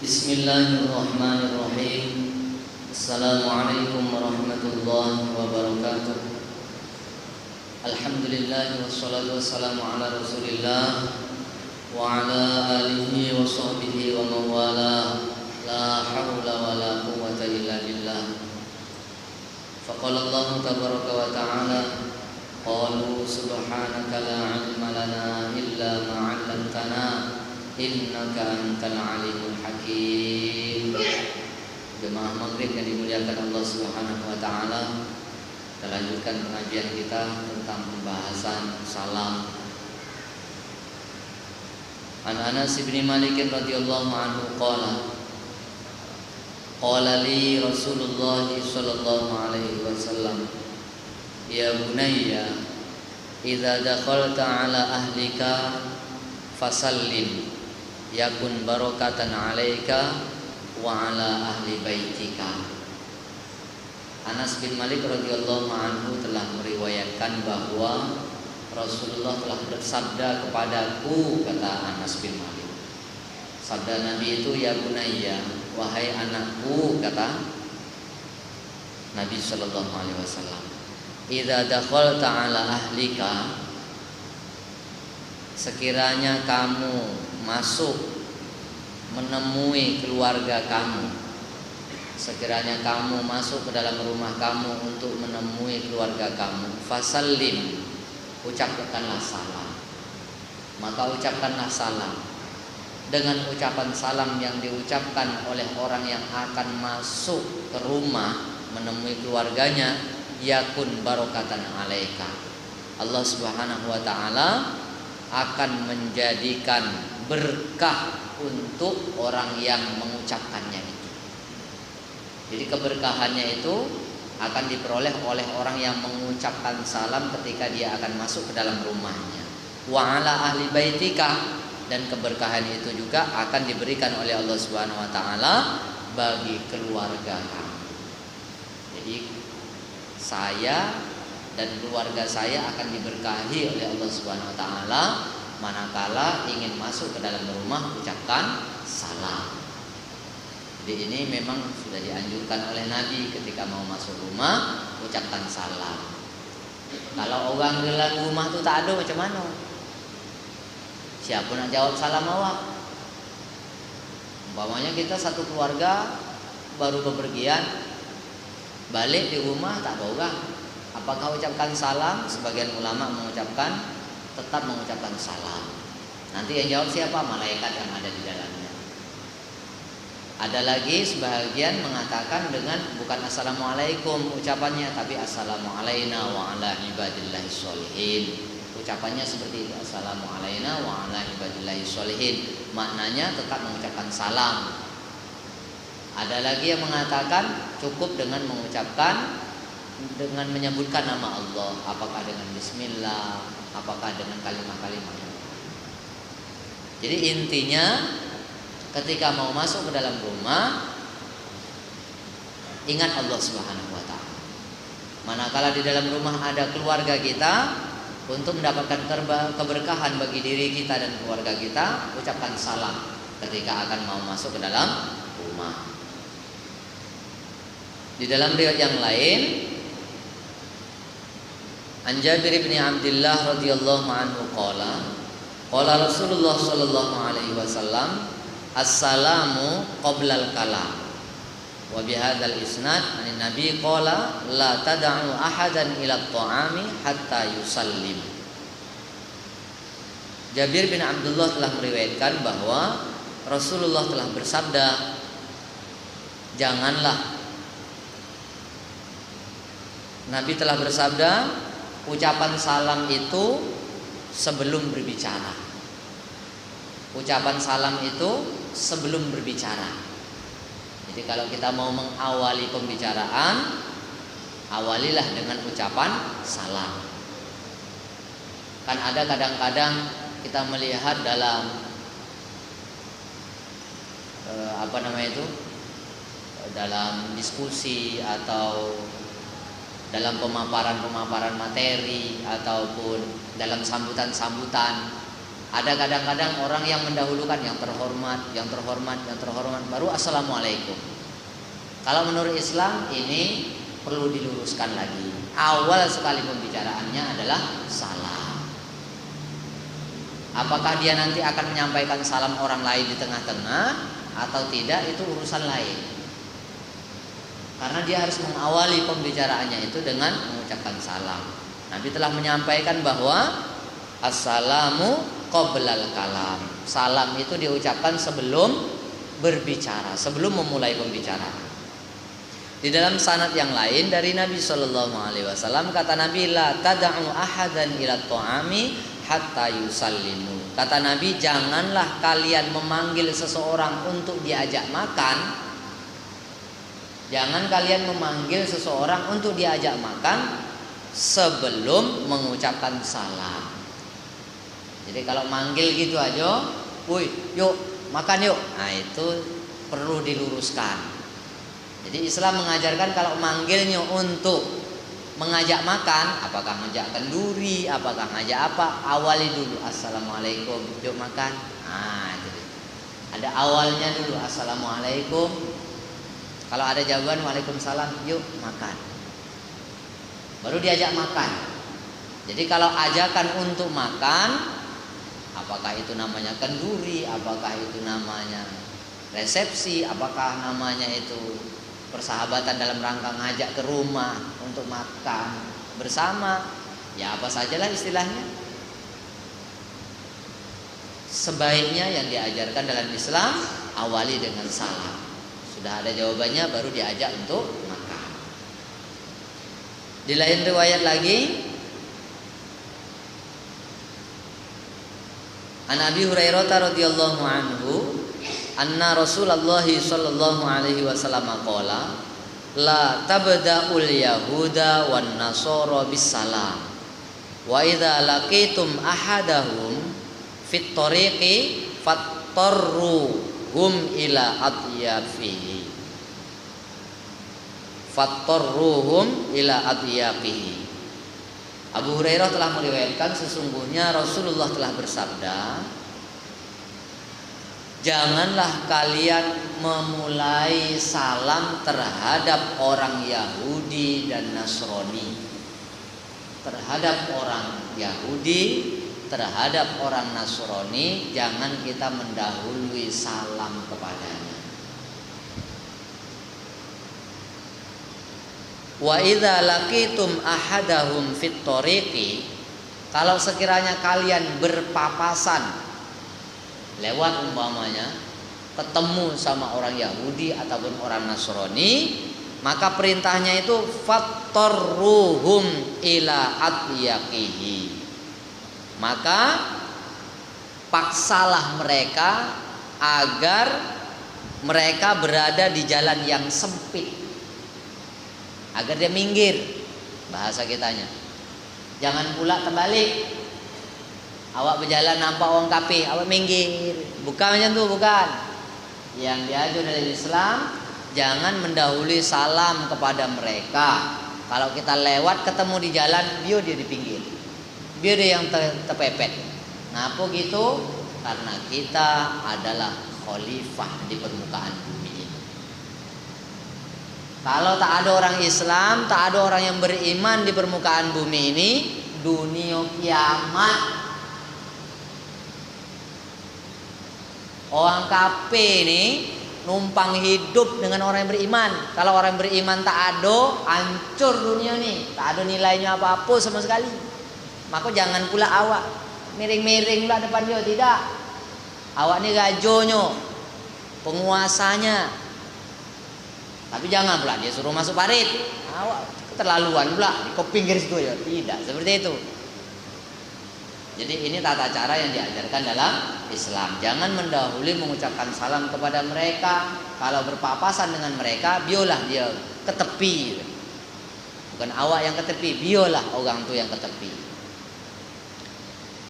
Bismillahirrahmanirrahim. Assalamualaikum warahmatullahi wabarakatuh. Alhamdulillah wassalatu wassalamu ala Rasulillah wa ala alihi wa sahbihi wa mawala. La hawla wa la quwwata illa billah. Faqala Allah tabaraka wa ta'ala, qalu subhanaka la ilma lana illa ma 'allamtana innaka antal alimul hakim. Jemaah maghrib yang dimuliakan Allah Subhanahu wa taala, kita lanjutkan pengajian kita tentang pembahasan salam. An Anas bin Malik radhiyallahu anhu qala li Rasulullah sallallahu alaihi wasallam, ya bunayya idza dakhalta ala ahlika fasallim yakun barakatan alaika wa ala ahli baitika. Anas bin Malik radhiyallahu anhu telah meriwayatkan bahwa Rasulullah telah bersabda kepadaku, kata Anas bin Malik. Sabda Nabi itu, ya bunayya, wahai anakku, kata Nabi sallallahu alaihi wasallam, idza dakhalta ala ahlika, sekiranya kamu masuk menemui keluarga kamu, sekiranya kamu masuk ke dalam rumah kamu untuk menemui keluarga kamu, fasallim, ucapkanlah salam. Maka ucapkanlah salam. Dengan ucapan salam yang diucapkan oleh orang yang akan masuk ke rumah menemui keluarganya, yakun barokatan alaika, Allah Subhanahu wa ta'ala akan menjadikan berkah untuk orang yang mengucapkannya itu. Jadi keberkahannya itu akan diperoleh oleh orang yang mengucapkan salam ketika dia akan masuk ke dalam rumahnya. Wa ala ahli baitika, dan keberkahan itu juga akan diberikan oleh Allah Subhanahu wa taala bagi keluarga kamu. Jadi saya dan keluarga saya akan diberkahi oleh Allah Subhanahu wa taala manakala ingin masuk ke dalam rumah ucapkan salam. Jadi ini memang sudah dianjurkan oleh Nabi, ketika mau masuk rumah ucapkan salam. Kalau orang di dalam rumah itu tak ada, macam mana? Siapa nak jawab salam awak? Umpamanya kita satu keluarga baru bepergian, balik di rumah tak ada orang, apakah ucapkan salam? Sebagian ulama mengucapkan, tetap mengucapkan salam. Nanti yang jawab siapa? Malaikat yang ada di dalamnya. Ada lagi sebagian mengatakan dengan bukan assalamualaikum ucapannya, tapi assalamu alaina wa ala ibadillahi sholihin. Ucapannya seperti itu, assalamu alaina wa ala ibadillahi sholihin. Maknanya tetap mengucapkan salam. Ada lagi yang mengatakan cukup dengan mengucapkan, dengan menyebutkan nama Allah, apakah dengan bismillah, apakah dengan kalimat-kalimat. Jadi intinya ketika mau masuk ke dalam rumah, ingat Allah Subhanahu wa ta'ala. Manakala di dalam rumah ada keluarga kita, untuk mendapatkan keberkahan bagi diri kita dan keluarga kita, ucapkan salam ketika akan mau masuk ke dalam rumah. Di dalam riwayat yang lain, An Jabir bin Abdullah radhiyallahu anhu qala Rasulullah sallallahu alaihi wasallam, assalamu qoblal kalam. Wa bihadzal isnad an Nabi qala la tad'u ahadan ila ta'ami hatta yusallim. Jabir bin Abdullah telah meriwayatkan bahwa Rasulullah telah bersabda, janganlah, Nabi telah bersabda, ucapan salam itu sebelum berbicara. Ucapan salam itu sebelum berbicara. Jadi kalau kita mau mengawali pembicaraan, awalilah dengan ucapan salam. Kan ada kadang-kadang kita melihat dalam dalam diskusi atau dalam pemaparan materi ataupun dalam sambutan-sambutan, Ada kadang-kadang orang yang mendahulukan yang terhormat, baru assalamualaikum. Kalau menurut Islam ini perlu diluruskan lagi. Awal sekali pembicaraannya adalah salam. Apakah dia nanti akan menyampaikan salam orang lain di tengah-tengah atau tidak, itu urusan lain. Karena dia harus mengawali pembicaraannya itu dengan mengucapkan salam. Nabi telah menyampaikan bahwa assalamu qoblal kalam. Salam itu diucapkan sebelum berbicara, sebelum memulai pembicaraan. Di dalam sanad yang lain dari Nabi Shallallahu Alaihi Wasallam, kata Nabi, la tad'u ahadan ila ta'ami hatta yusallimu. Kata Nabi, janganlah kalian memanggil seseorang untuk diajak makan. Jangan kalian memanggil seseorang untuk diajak makan sebelum mengucapkan salam. Jadi kalau manggil gitu aja, "Woi, yuk makan yuk." Nah, itu perlu diluruskan. Jadi Islam mengajarkan kalau manggilnya untuk mengajak makan, apakah ngajak kenduri, apakah ngajak apa, awali dulu assalamualaikum, yuk makan. Nah, jadi ada awalnya dulu assalamualaikum. Kalau ada jawaban waalaikumsalam, yuk makan. Baru diajak makan. Jadi kalau ajakan untuk makan, apakah itu namanya kenduri, apakah itu namanya resepsi, apakah namanya itu persahabatan dalam rangka ngajak ke rumah untuk makan bersama, ya apa sajalah istilahnya. Sebaiknya yang diajarkan dalam Islam awali dengan salam. Sudah ada jawabannya baru diajak untuk makan. Di lain riwayat lagi, An Abi Hurairah radhiyallahu anhu anna Rasulullah sallallahu alaihi wasallam qala la tabda'ul yahuda wan nasara bis salam wa idza laqitum ahadahum fit tariqi fattarruhum ila atyafihi Abu Hurairah telah meriwayatkan sesungguhnya Rasulullah telah bersabda, janganlah kalian memulai salam terhadap orang Yahudi dan Nasrani. Terhadap orang Yahudi, terhadap orang Nasrani, jangan kita mendahului salam kepadanya. Wa idza laqitum ahadahum fit tariqi, kalau sekiranya kalian berpapasan lewat umpamanya ketemu sama orang Yahudi ataupun orang Nasrani, maka perintahnya itu fattarruhum ila atyaqihi, maka paksalah mereka agar mereka berada di jalan yang sempit, agar dia minggir, bahasa kitanya. Jangan pula terbalik, awak berjalan nampak orang kafir, awak minggir, bukan macam tu, bukan. Yang diajar dalam Islam, jangan mendahului salam kepada mereka. Kalau kita lewat ketemu di jalan, biar dia di pinggir, biar dia yang terpepet. Ngapa gitu? Karena kita adalah khalifah di permukaan bumi. Kalau tak ada orang Islam, tak ada orang yang beriman di permukaan bumi ini, dunia kiamat, orang kafir ini numpang hidup dengan orang yang beriman. Kalau orang yang beriman tak ada, hancur dunia ni, tak ada nilainya apa-apa sama sekali. Maka jangan pula awak miring-miring pula depan dia, tidak. Awak ni rajonya, penguasanya. Tapi jangan pula dia suruh masuk parit, awak keterlaluan pula di pinggir situ ya. Tidak seperti itu. Jadi ini tata cara yang diajarkan dalam Islam. Jangan mendahului mengucapkan salam kepada mereka. Kalau berpapasan dengan mereka, biarlah dia ke tepi. Bukan awak yang ke tepi, biarlah orang tu yang ke tepi.